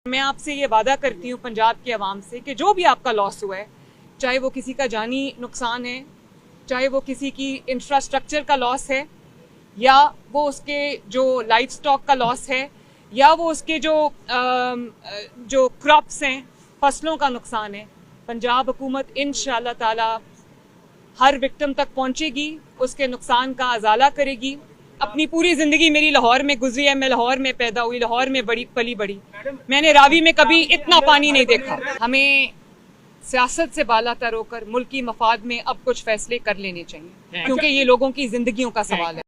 मैं आपसे ये वादा करती हूँ पंजाब के अवाम से कि जो भी आपका लॉस हुआ है, चाहे वो किसी का जानी नुकसान है, चाहे वो किसी की इंफ्रास्ट्रक्चर का लॉस है, या वो उसके जो लाइफ स्टॉक का लॉस है, या वो उसके जो क्रॉप्स हैं, फसलों का नुकसान है, पंजाब हुकूमत इंशाअल्लाह ताला हर विक्टिम तक पहुंचेगी, उसके नुकसान का अजाला करेगी। अपनी पूरी जिंदगी मेरी लाहौर में गुजरी है, मैं लाहौर में पैदा हुई, लाहौर में बड़ी पली बड़ी, मैंने रावी में कभी इतना पानी नहीं देखा। हमें सियासत से बालातर होकर मुल्क की मफाद में अब कुछ फैसले कर लेने चाहिए, क्योंकि ये लोगों की जिंदगियों का सवाल है।